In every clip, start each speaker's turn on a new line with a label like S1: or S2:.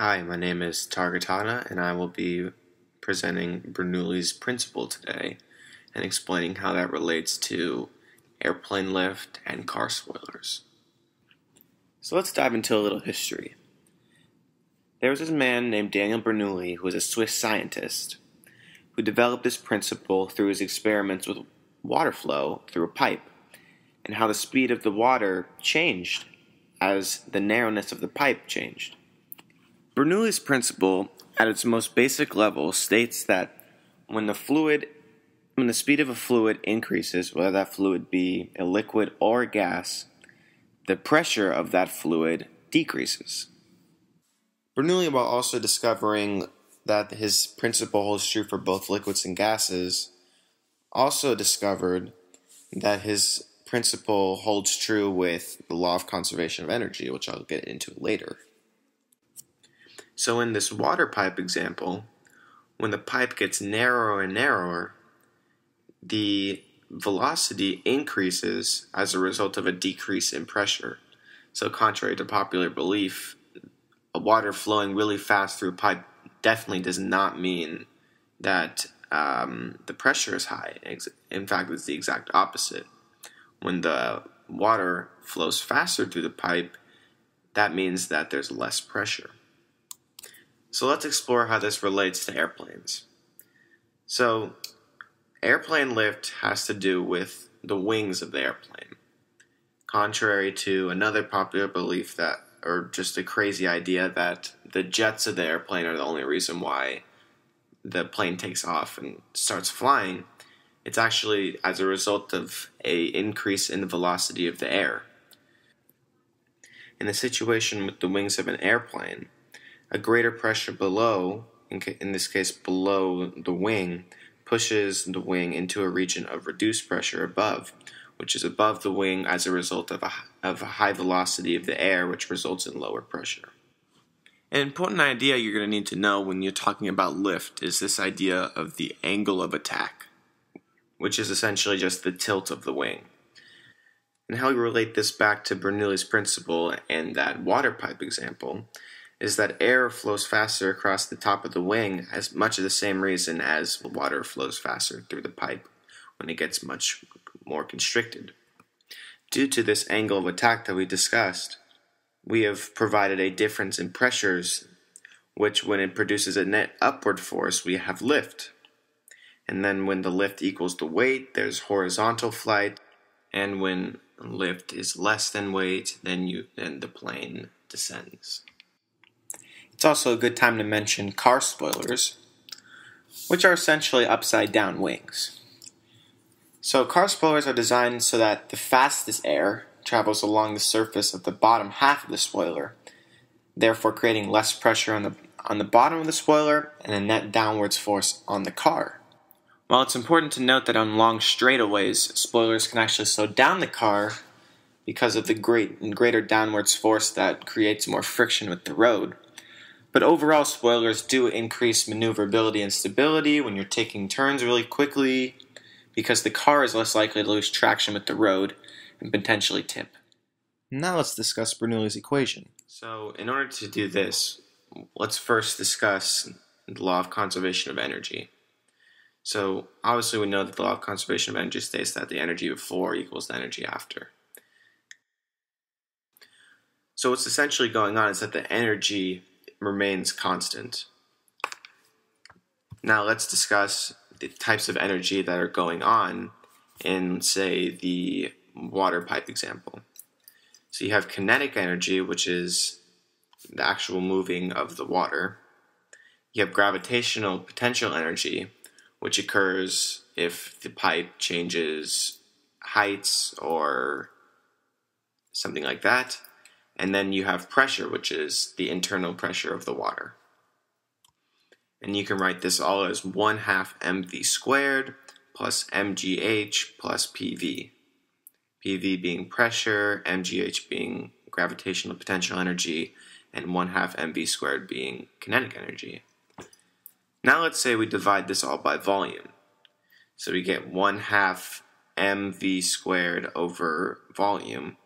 S1: Hi, my name is Targetana, and I will be presenting Bernoulli's principle today and explaining how that relates to airplane lift and car spoilers. So let's dive into a little history. There was this man named Daniel Bernoulli who was a Swiss scientist who developed this principle through his experiments with water flow through a pipe and how the speed of the water changed as the narrowness of the pipe changed. Bernoulli's principle, at its most basic level, states that when the speed of a fluid increases, whether that fluid be a liquid or a gas, the pressure of that fluid decreases. Bernoulli, while also discovering that his principle holds true for both liquids and gases, also discovered that his principle holds true with the law of conservation of energy, which I'll get into later. So in this water pipe example, when the pipe gets narrower and narrower, the velocity increases as a result of a decrease in pressure. So contrary to popular belief, water flowing really fast through a pipe definitely does not mean that the pressure is high. In fact, it's the exact opposite. When the water flows faster through the pipe, that means that there's less pressure. So let's explore how this relates to airplanes. So airplane lift has to do with the wings of the airplane. Contrary to another popular belief or just a crazy idea that the jets of the airplane are the only reason why the plane takes off and starts flying, it's actually as a result of an increase in the velocity of the air. In the situation with the wings of an airplane, a greater pressure below, in this case below the wing, pushes the wing into a region of reduced pressure above, which is above the wing as a result of a high velocity of the air, which results in lower pressure. An important idea you're going to need to know when you're talking about lift is this idea of the angle of attack, which is essentially just the tilt of the wing. And how we relate this back to Bernoulli's principle and that water pipe example is that air flows faster across the top of the wing as much of the same reason as water flows faster through the pipe when it gets much more constricted. Due to this angle of attack that we discussed, we have provided a difference in pressures, which when it produces a net upward force, we have lift. And then when the lift equals the weight, there's horizontal flight, and when lift is less than weight, then the plane descends. It's also a good time to mention car spoilers, which are essentially upside-down wings. So car spoilers are designed so that the fastest air travels along the surface of the bottom half of the spoiler, therefore creating less pressure on the bottom of the spoiler and a net downwards force on the car. While it's important to note that on long straightaways, spoilers can actually slow down the car because of the greater downwards force that creates more friction with the road. But overall, spoilers do increase maneuverability and stability when you're taking turns really quickly because the car is less likely to lose traction with the road and potentially tip. Now let's discuss Bernoulli's equation. So in order to do this, let's first discuss the law of conservation of energy. So obviously we know that the law of conservation of energy states that the energy before equals the energy after. So what's essentially going on is that the energy remains constant. Now let's discuss the types of energy that are going on in, say, the water pipe example. So you have kinetic energy, which is the actual moving of the water. You have gravitational potential energy, which occurs if the pipe changes heights or something like that. And then you have pressure, which is the internal pressure of the water. And you can write this all as 1/2 mv squared plus mgh plus pv. pv being pressure, mgh being gravitational potential energy, and 1/2 mv squared being kinetic energy. Now let's say we divide this all by volume. So we get 1/2 mv squared over volume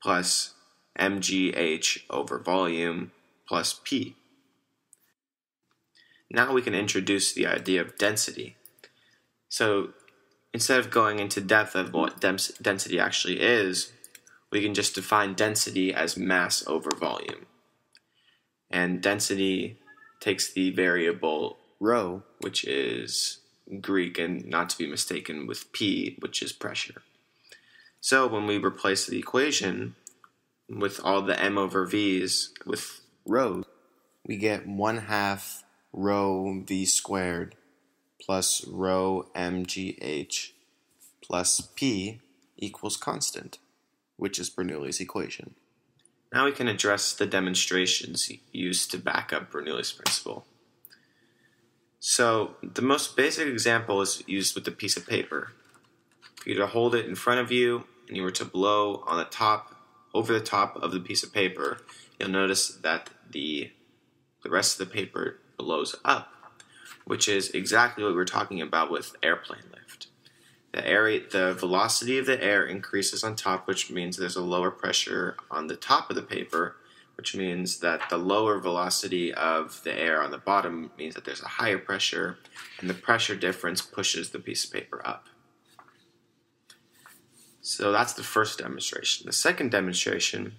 S1: plus mgh over volume plus p. Now we can introduce the idea of density. So instead of going into depth of what density actually is, we can just define density as mass over volume. And density takes the variable rho, which is Greek and not to be mistaken with P, which is pressure. So when we replace the equation with all the m over v's with rho, we get 1/2 rho v squared plus rho mgh plus p equals constant, which is Bernoulli's equation. Now we can address the demonstrations used to back up Bernoulli's principle. So the most basic example is used with a piece of paper. If you were to hold it in front of you and you were to blow on the top, over the top of the piece of paper, you'll notice that the rest of the paper blows up, which is exactly what we were talking about with airplane lift. The velocity of the air increases on top, which means there's a lower pressure on the top of the paper, which means that the lower velocity of the air on the bottom means that there's a higher pressure, and the pressure difference pushes the piece of paper up. So that's the first demonstration. The second demonstration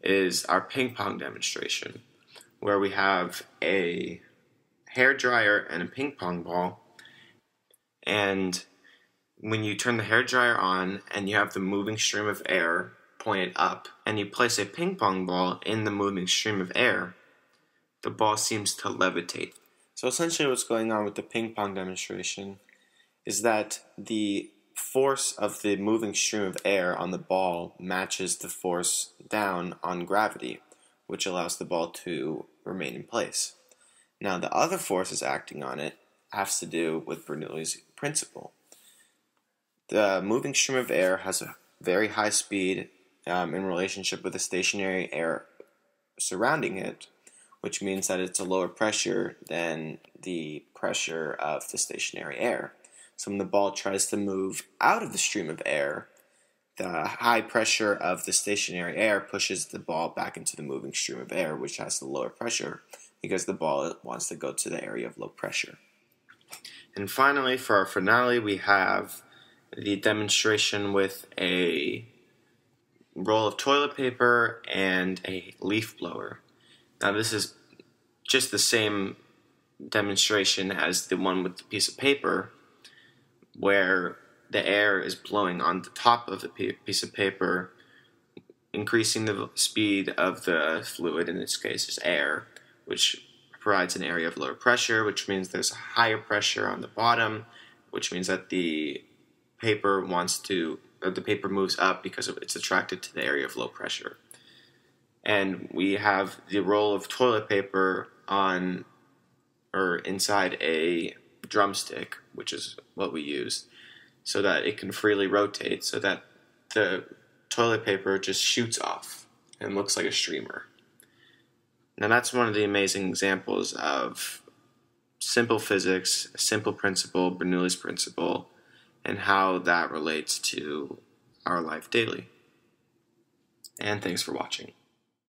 S1: is our ping pong demonstration, where we have a hairdryer and a ping pong ball, and when you turn the hairdryer on and you have the moving stream of air pointed up, and you place a ping pong ball in the moving stream of air, the ball seems to levitate. So essentially what's going on with the ping pong demonstration is that the force of the moving stream of air on the ball matches the force down on gravity, which allows the ball to remain in place. Now the other forces acting on it has to do with Bernoulli's principle. The moving stream of air has a very high speed in relationship with the stationary air surrounding it, which means that it's a lower pressure than the pressure of the stationary air. So when the ball tries to move out of the stream of air, the high pressure of the stationary air pushes the ball back into the moving stream of air, which has the lower pressure because the ball wants to go to the area of low pressure. And finally, for our finale, we have the demonstration with a roll of toilet paper and a leaf blower. Now this is just the same demonstration as the one with the piece of paper, where the air is blowing on the top of the piece of paper, increasing the speed of the fluid, in this case is air, which provides an area of lower pressure, which means there's a higher pressure on the bottom, which means that the paper moves up because it's attracted to the area of low pressure. And we have the roll of toilet paper on or inside a drumstick, which is what we use, so that it can freely rotate, so that the toilet paper just shoots off and looks like a streamer. Now that's one of the amazing examples of simple physics, a simple principle, Bernoulli's principle, and how that relates to our life daily. And thanks for watching.